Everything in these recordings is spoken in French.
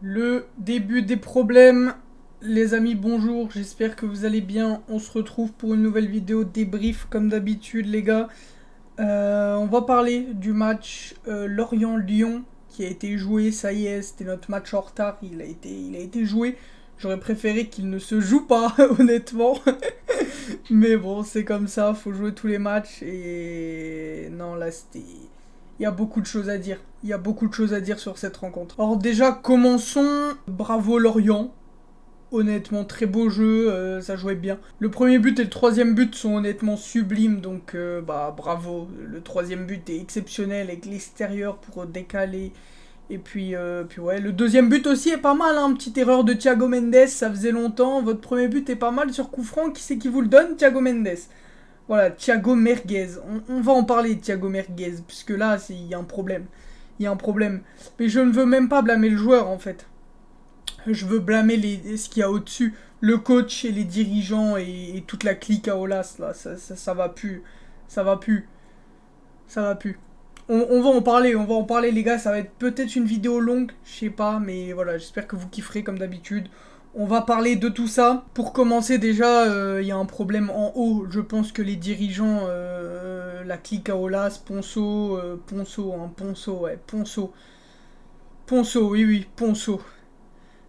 Le début des problèmes. Les amis, bonjour, j'espère que vous allez bien. On se retrouve pour une nouvelle vidéo débrief comme d'habitude les gars. On va parler du match Lorient-Lyon qui a été joué, ça y est, c'était notre match en retard, il a été joué. J'aurais préféré qu'il ne se joue pas, honnêtement. Mais bon, c'est comme ça, faut jouer tous les matchs. Et non, là, c'était... Il y a beaucoup de choses à dire. Il y a beaucoup de choses à dire sur cette rencontre. Alors déjà, commençons. Bravo Lorient. Honnêtement, très beau jeu, ça jouait bien. Le premier but et le troisième but sont honnêtement sublimes, donc bravo. Le troisième but est exceptionnel avec l'extérieur pour décaler. Et puis ouais, le deuxième but aussi est pas mal, hein. Petite erreur de Thiago Mendes, ça faisait longtemps. Votre premier but est pas mal sur coup franc, qui c'est qui vous le donne? Thiago Mendes. Voilà, Thiago Merguez. On va en parler de Thiago Merguez, puisque là, il y a un problème. Il y a un problème. Mais je ne veux même pas blâmer le joueur, en fait. Je veux blâmer ce qu'il y a au-dessus. Le coach et les dirigeants et toute la clique à Olas, là. Ça va plus. Ça va plus. Ça va plus. On va en parler les gars, ça va être peut-être une vidéo longue, je sais pas, mais voilà, j'espère que vous kifferez comme d'habitude. On va parler de tout ça. Pour commencer déjà, il y a un problème en haut. Je pense que les dirigeants, la clique à Olas, Ponceau, oui, oui, Ponceau.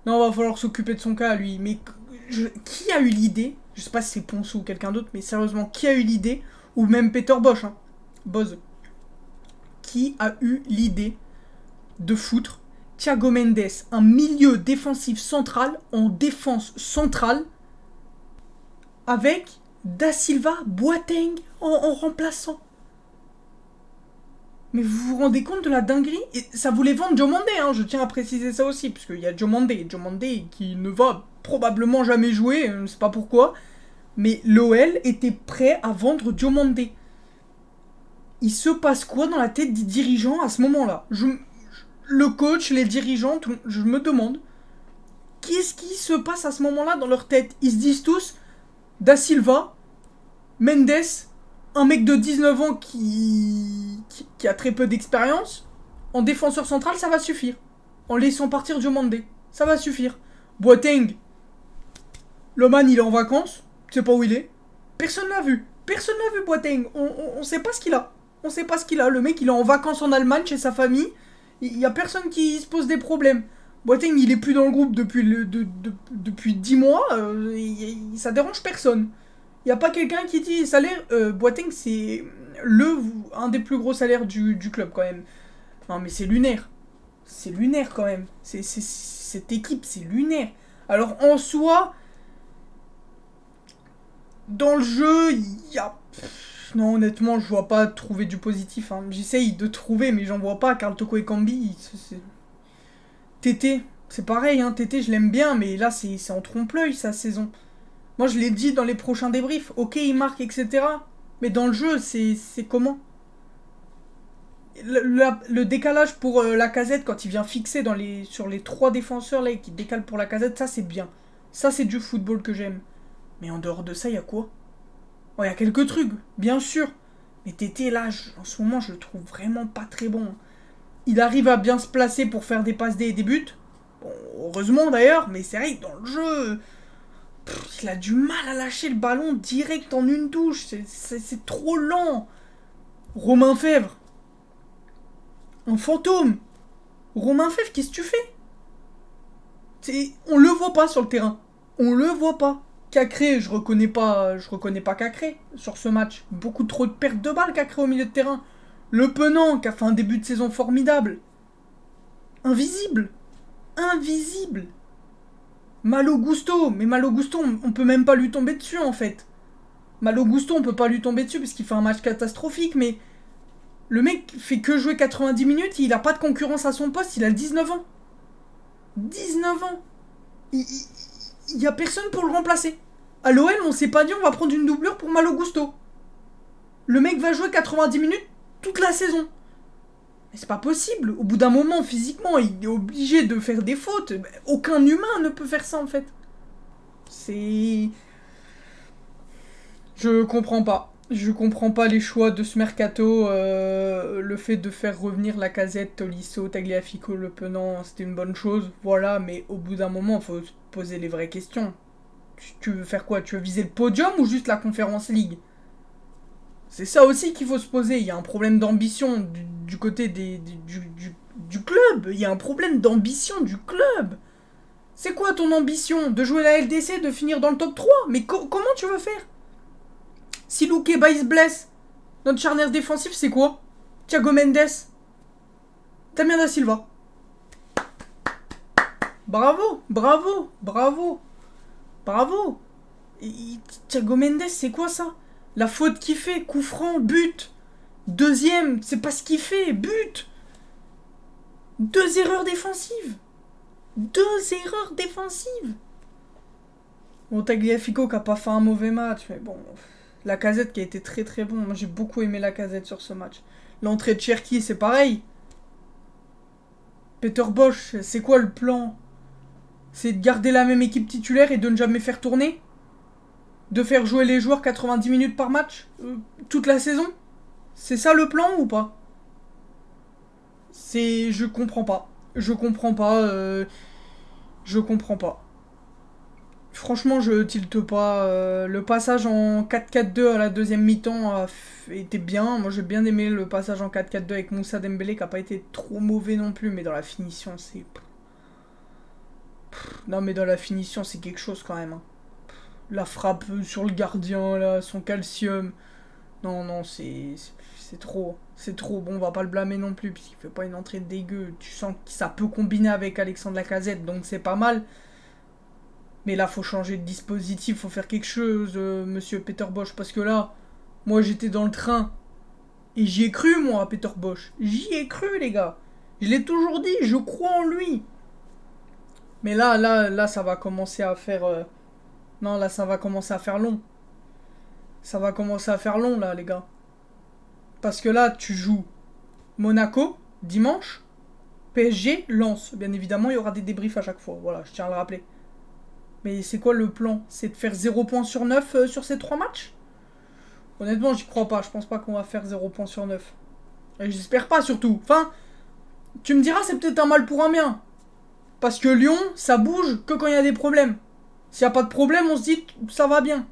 Non, va falloir s'occuper de son cas, lui. Mais qui a eu l'idée? Je sais pas si c'est Ponceau ou quelqu'un d'autre, mais sérieusement, qui a eu l'idée? Ou même Peter Bosch, hein. Boz. Qui a eu l'idée de foutre Thiago Mendes, un milieu défensif central, en défense centrale, avec Da Silva, Boateng en remplaçant? Mais vous vous rendez compte de la dinguerie? Et ça voulait vendre Diomandé, hein, je tiens à préciser ça aussi, parce qu'il y a Diomandé qui ne va probablement jamais jouer, je ne sais pas pourquoi, mais l'OL était prêt à vendre Diomandé. Il se passe quoi dans la tête des dirigeants à ce moment-là? Le coach, les dirigeants, je me demande, qu'est-ce qui se passe à ce moment-là dans leur tête? Ils se disent tous, Da Silva, Mendes, un mec de 19 ans qui a très peu d'expérience, en défenseur central, ça va suffire. En laissant partir Diomandé, ça va suffire. Boateng, le man, il est en vacances, tu sais pas où il est. Personne l'a vu. Personne l'a vu, Boateng. On sait pas ce qu'il a. On sait pas ce qu'il a. Le mec, il est en vacances en Allemagne chez sa famille. Il y a personne qui se pose des problèmes. Boateng, il est plus dans le groupe depuis 10 mois. Ça dérange personne. Il n'y a pas quelqu'un qui dit salaire. Boateng, c'est un des plus gros salaires du club quand même. Non, mais c'est lunaire. C'est lunaire quand même. Cette équipe, c'est lunaire. Alors en soi, dans le jeu, il y a. Non, honnêtement, je vois pas trouver du positif, hein. J'essaye de trouver, mais j'en vois pas. Carl Toko Ekambi, Tété, c'est pareil, hein. Tété, je l'aime bien, mais là, c'est en trompe-l'œil sa saison. Moi, je l'ai dit dans les prochains débriefs. Ok, il marque, etc. Mais dans le jeu, c'est comment? Le décalage pour la casette, quand il vient fixer sur les trois défenseurs là, et qu'il décale pour la casette, ça, c'est bien. Ça, c'est du football que j'aime. Mais en dehors de ça, il y a quoi? Oh, il y a quelques trucs, bien sûr. Mais Tété, là, en ce moment, je le trouve vraiment pas très bon. Il arrive à bien se placer pour faire des passes D et des buts. Bon, heureusement d'ailleurs, mais c'est vrai que dans le jeu, il a du mal à lâcher le ballon direct en une touche. C'est trop lent. Romain Fèvre, un fantôme. Romain Fèvre, qu'est-ce que tu fais? On le voit pas sur le terrain. On le voit pas. Cacré, je reconnais pas Cacré sur ce match. Beaucoup trop de pertes de balles Cacré au milieu de terrain. Le Penant, qui a fait un début de saison formidable. Invisible. Invisible. Malo Gusto. Mais Malo Gusto, on peut même pas lui tomber dessus en fait. Malo Gusto, on peut pas lui tomber dessus parce qu'il fait un match catastrophique, mais le mec fait que jouer 90 minutes, il a pas de concurrence à son poste, il a 19 ans. 19 ans. Il y a personne pour le remplacer. À l'OL, on s'est pas dit on va prendre une doublure pour Malo Gusto. Le mec va jouer 90 minutes toute la saison. Mais c'est pas possible. Au bout d'un moment, physiquement, il est obligé de faire des fautes. Aucun humain ne peut faire ça en fait. C'est... Je comprends pas. Je comprends pas les choix de ce mercato. Le fait de faire revenir Lacazette, Tolisso, Tagliafico, Le Penant, c'était une bonne chose. Voilà, mais au bout d'un moment, faut se poser les vraies questions. Tu veux faire quoi? Tu veux viser le podium ou juste la Conference League? C'est ça aussi qu'il faut se poser. Il y a un problème d'ambition du côté du club. Il y a un problème d'ambition du club. C'est quoi ton ambition? De jouer la LDC, de finir dans le top 3? Mais comment tu veux faire? Si Loukeba il se blesse, notre charnière défensif c'est quoi? Thiago Mendes, Damien Da Silva. Bravo, bravo, bravo, bravo. Thiago Mendes c'est quoi ça? La faute qu'il fait, coup franc, but. Deuxième, c'est pas ce qu'il fait, but. 2 erreurs défensives. 2 erreurs défensives. Bon, Tagliafico qui a pas fait un mauvais match, mais bon. Lacazette qui a été très très bon. Moi j'ai beaucoup aimé Lacazette sur ce match. L'entrée de Cherki, c'est pareil. Peter Bosch, c'est quoi le plan? C'est de garder la même équipe titulaire et de ne jamais faire tourner? De faire jouer les joueurs 90 minutes par match toute la saison? C'est ça le plan ou pas? Je comprends pas. Je comprends pas. Je comprends pas. Franchement, je tilte pas. Le passage en 4-4-2 à la deuxième mi-temps était bien. Moi, j'ai bien aimé le passage en 4-4-2 avec Moussa Dembélé, qui a pas été trop mauvais non plus, mais dans la finition, c'est... Non, mais dans la finition, c'est quelque chose quand même. Hein. La frappe sur le gardien, là, son calcium. Non, non, c'est trop. C'est trop. Bon, on va pas le blâmer non plus, puisqu'il fait pas une entrée dégueu. Tu sens que ça peut combiner avec Alexandre Lacazette, donc c'est pas mal. Mais là, faut changer de dispositif, faut faire quelque chose, monsieur Peter Bosch. Parce que là, moi, j'étais dans le train. Et j'y ai cru, moi, Peter Bosch. J'y ai cru, les gars. Je l'ai toujours dit, je crois en lui. Mais là, ça va commencer à faire... Non, là, ça va commencer à faire long. Ça va commencer à faire long, là, les gars. Parce que là, tu joues Monaco, dimanche. PSG, Lens. Bien évidemment, il y aura des débriefs à chaque fois. Voilà, je tiens à le rappeler. Mais c'est quoi le plan? C'est de faire 0 points sur 9 sur ces 3 matchs? Honnêtement, j'y crois pas. Je pense pas qu'on va faire 0 points sur 9. Et j'espère pas, surtout. Enfin, tu me diras, c'est peut-être un mal pour un bien. Parce que Lyon, ça bouge que quand il y a des problèmes. S'il n'y a pas de problème, on se dit que ça va bien.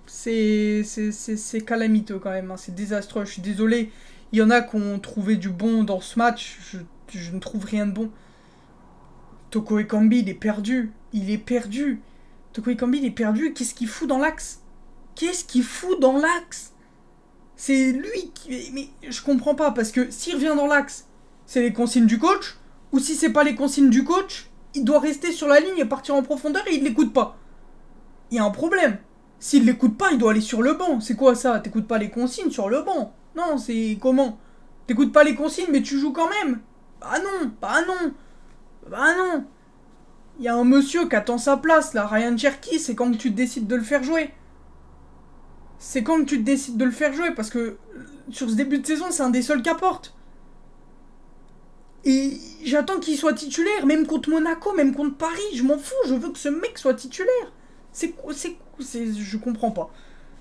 C'est calamiteux quand même. Hein. C'est désastreux. Je suis désolé. Il y en a qui ont trouvé du bon dans ce match. Je ne trouve rien de bon. Toko Ekambi, il est perdu. Il est perdu. Toko Ekambi, il est perdu. Qu'est-ce qu'il fout dans l'axe? Qu'est-ce qu'il fout dans l'axe? C'est lui qui... Mais je comprends pas. Parce que s'il revient dans l'axe, c'est les consignes du coach. Ou si c'est pas les consignes du coach, il doit rester sur la ligne et partir en profondeur et il l'écoute pas. Il y a un problème. S'il l'écoute pas, il doit aller sur le banc. C'est quoi ça? T'écoutes pas les consignes sur le banc? Non, c'est comment? T'écoutes pas les consignes mais tu joues quand même? Bah non, bah non. Bah non. Il y a un monsieur qui attend sa place là, Ryan Cherki, c'est quand que tu décides de le faire jouer. C'est quand que tu décides de le faire jouer parce que sur ce début de saison, c'est un des seuls qui apporte. Et j'attends qu'il soit titulaire, même contre Monaco, même contre Paris, je m'en fous, je veux que ce mec soit titulaire. Je comprends pas.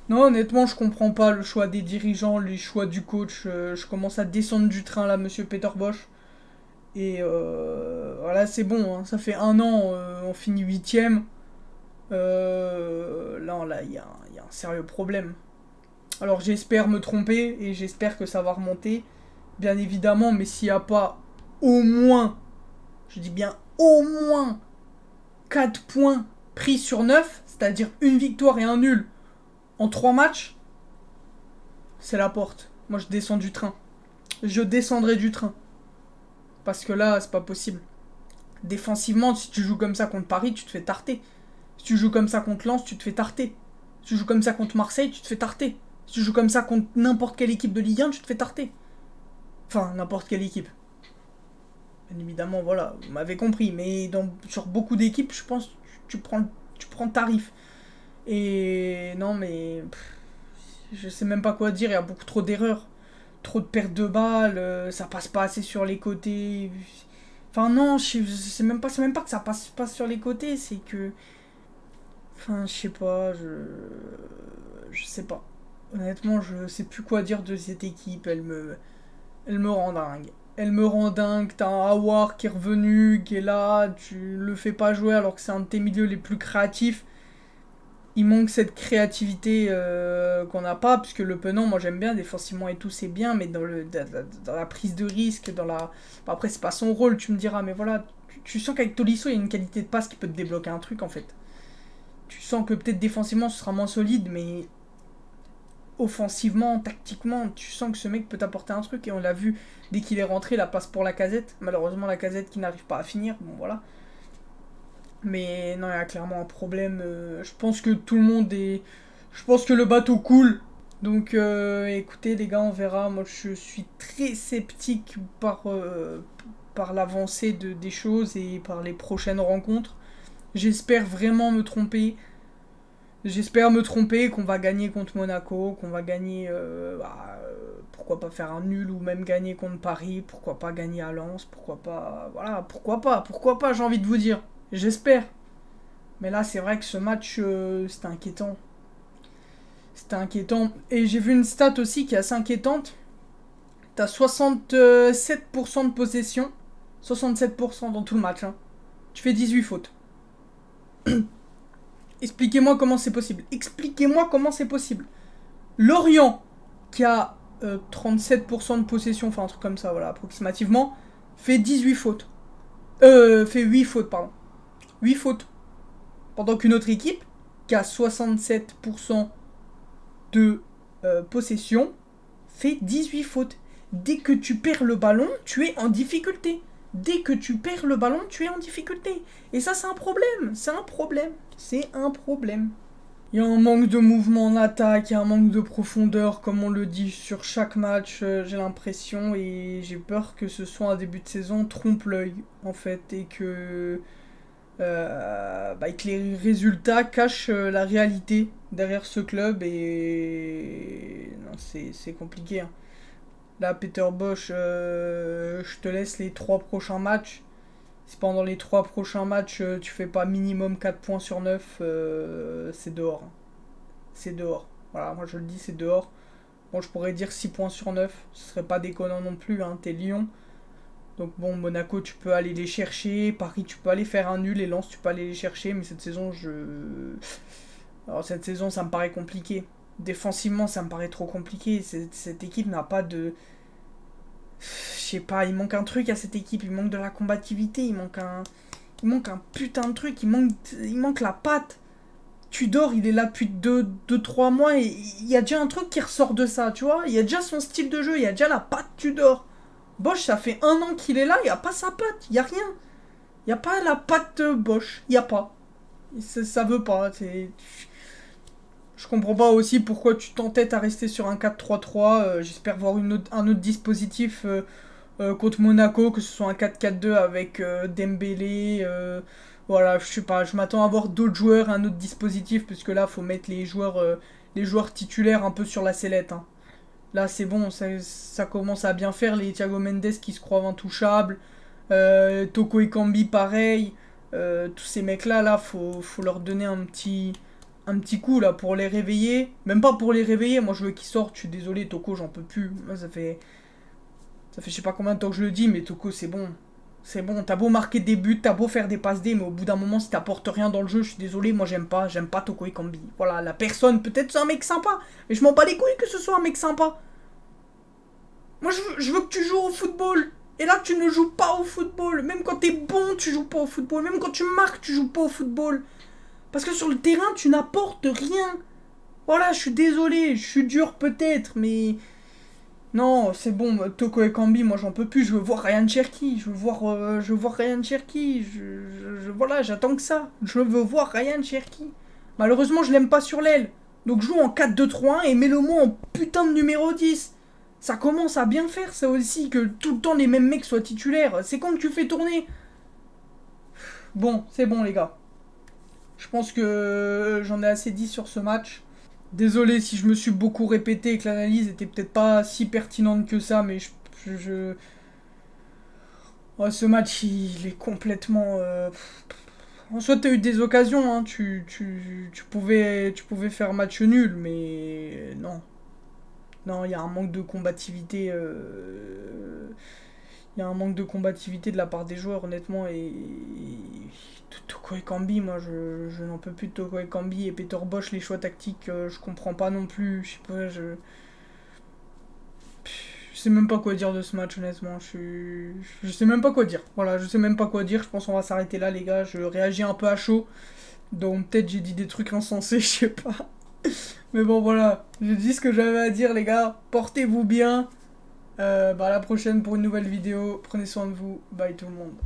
Non, honnêtement, je comprends pas le choix des dirigeants, les choix du coach. Je commence à descendre du train là, monsieur Peter Bosch. Et voilà, c'est bon, hein. Ça fait 1 an, on finit 8ème. Là, il y a un sérieux problème. Alors j'espère me tromper et j'espère que ça va remonter, bien évidemment, mais s'il n'y a pas au moins, je dis bien au moins 4 points pris sur 9, c'est-à-dire une victoire et un nul en 3 matchs, c'est la porte. Moi je descends du train. Je descendrai du train. Parce que là, c'est pas possible. Défensivement, si tu joues comme ça contre Paris, tu te fais tarter. Si tu joues comme ça contre Lens, tu te fais tarter. Si tu joues comme ça contre Marseille, tu te fais tarter. Si tu joues comme ça contre n'importe quelle équipe de Ligue 1, tu te fais tarter. Enfin, n'importe quelle équipe. Bien évidemment, voilà, vous m'avez compris. Mais sur beaucoup d'équipes, je pense que tu prends tarif. Et non, mais... je sais même pas quoi dire, il y a beaucoup trop d'erreurs. Trop de pertes de balles, ça passe pas assez sur les côtés. Enfin non, c'est même pas que ça passe pas sur les côtés, c'est que... Enfin, je sais pas, je sais pas. Honnêtement, je sais plus quoi dire de cette équipe. Elle me rend dingue. Elle me rend dingue. T'as un Awar qui est revenu, qui est là. Tu le fais pas jouer alors que c'est un de tes milieux les plus créatifs. Il manque cette créativité qu'on n'a pas, puisque Le Penant, moi j'aime bien, défensivement et tout, c'est bien, mais dans la prise de risque, dans la... Bon, après, c'est pas son rôle, tu me diras, mais voilà, tu sens qu'avec Tolisso, il y a une qualité de passe qui peut te débloquer un truc, en fait. Tu sens que peut-être défensivement, ce sera moins solide, mais offensivement, tactiquement, tu sens que ce mec peut t'apporter un truc, et on l'a vu dès qu'il est rentré, la passe pour Lacazette. Malheureusement, Lacazette qui n'arrive pas à finir, bon voilà. Mais non, il y a clairement un problème. Je pense que tout le monde est. Je pense que le bateau coule. Donc écoutez les gars, on verra. Moi je suis très sceptique par l'avancée des choses et par les prochaines rencontres. J'espère vraiment me tromper. J'espère me tromper, qu'on va gagner contre Monaco, qu'on va gagner, pourquoi pas faire un nul ou même gagner contre Paris, pourquoi pas gagner à Lens, pourquoi pas, voilà, pourquoi pas, j'ai envie de vous dire. J'espère. Mais là, c'est vrai que ce match, c'était inquiétant. C'était inquiétant. Et j'ai vu une stat aussi qui est assez inquiétante. T'as 67% de possession. 67% dans tout le match. Hein. Tu fais 18 fautes. Expliquez-moi comment c'est possible. Expliquez-moi comment c'est possible. Lorient, qui a 37% de possession, enfin un truc comme ça, voilà, approximativement, fait 18 fautes. Fait 8 fautes, pardon. 8 fautes. Pendant qu'une autre équipe, qui a 67% de possession, fait 18 fautes. Dès que tu perds le ballon, tu es en difficulté. Dès que tu perds le ballon, tu es en difficulté. Et ça, c'est un problème. C'est un problème. C'est un problème. Il y a un manque de mouvement en attaque, il y a un manque de profondeur, comme on le dit sur chaque match, j'ai l'impression, et j'ai peur que ce soit un début de saison trompe-l'œil, en fait, et que les résultats cachent la réalité derrière ce club, et non, c'est compliqué. Hein. Là, Peter Bosch, je te laisse les 3 prochains matchs. Si pendant les 3 prochains matchs, tu fais pas minimum 4 points sur 9, c'est dehors. C'est dehors. Voilà, moi je le dis, c'est dehors. Bon, je pourrais dire 6 points sur 9. Ce serait pas déconnant non plus, hein, t'es Lyon. Donc bon, Monaco, tu peux aller les chercher. Paris, tu peux aller faire un nul. Et Lens, tu peux aller les chercher. Mais cette saison, Alors cette saison, ça me paraît compliqué. Défensivement, ça me paraît trop compliqué. Cette équipe n'a pas de... Je sais pas, il manque un truc à cette équipe. Il manque de la combativité. Il manque un putain de truc. Il manque la patte. Tudor, il est là depuis 2-3 mois et il y a déjà un truc qui ressort de ça, tu vois. Il y a déjà son style de jeu, il y a déjà la patte Tudor. Bosch, ça fait 1 an qu'il est là, il n'y a pas sa patte, il n'y a rien. Il n'y a pas la patte Bosch, il n'y a pas. Ça veut pas, Je comprends pas aussi pourquoi tu t'entêtes à rester sur un 4-3-3. J'espère voir un autre dispositif contre Monaco, que ce soit un 4-4-2 avec Dembélé. Voilà, je sais pas, je m'attends à voir d'autres joueurs, un autre dispositif, puisque là, faut mettre les joueurs titulaires un peu sur la sellette. Hein. Là, c'est bon, ça commence à bien faire. Les Thiago Mendes qui se croient intouchables. Toko Ekambi, pareil. Tous ces mecs-là, faut leur donner un petit coup là pour les réveiller. Même pas pour les réveiller, moi je veux qu'ils sortent. Je suis désolé, Toko, j'en peux plus. Moi, ça fait je sais pas combien de temps que je le dis, mais Toko, c'est bon. C'est bon, t'as beau marquer des buts, t'as beau faire des passes D, mais au bout d'un moment, si t'apportes rien dans le jeu, je suis désolé, moi j'aime pas Toko Ekambi. Voilà, la personne, peut-être c'est un mec sympa, mais je m'en bats les couilles que ce soit un mec sympa. Moi je veux que tu joues au football. Et là, tu ne joues pas au football. Même quand t'es bon, tu joues pas au football. Même quand tu marques, tu joues pas au football. Parce que sur le terrain, tu n'apportes rien. Voilà, je suis désolé, je suis dur peut-être, mais... Non, c'est bon, Toko Ekambi, moi j'en peux plus, je veux voir Ryan Cherki, je veux voir Ryan Cherki, voilà, j'attends que ça, je veux voir Ryan Cherki. Malheureusement, je l'aime pas sur l'aile, donc joue en 4-2-3-1 et mets-le moi en putain de numéro 10. Ça commence à bien faire ça aussi, que tout le temps les mêmes mecs soient titulaires, c'est quand que tu fais tourner. Bon, c'est bon les gars. Je pense que j'en ai assez dit sur ce match. Désolé si je me suis beaucoup répété et que l'analyse était peut-être pas si pertinente que ça, mais Ouais, ce match, il est complètement... En soi, t'as eu des occasions, hein. Tu pouvais faire match nul, mais non. Non, il y a un manque de combativité. Il y a un manque de combativité de la part des joueurs, honnêtement. Et Toko Ekambi, moi, je n'en peux plus de Toko Ekambi. Et Peter Bosch, les choix tactiques, je comprends pas non plus. Je sais pas, je sais même pas quoi dire de ce match, honnêtement. Je sais même pas quoi dire. Voilà, je sais même pas quoi dire. Je pense qu'on va s'arrêter là, les gars. Je réagis un peu à chaud. Donc peut-être j'ai dit des trucs insensés, je sais pas. Mais bon, voilà. J'ai dit ce que j'avais à dire, les gars. Portez-vous bien. À la prochaine pour une nouvelle vidéo. Prenez soin de vous. Bye tout le monde.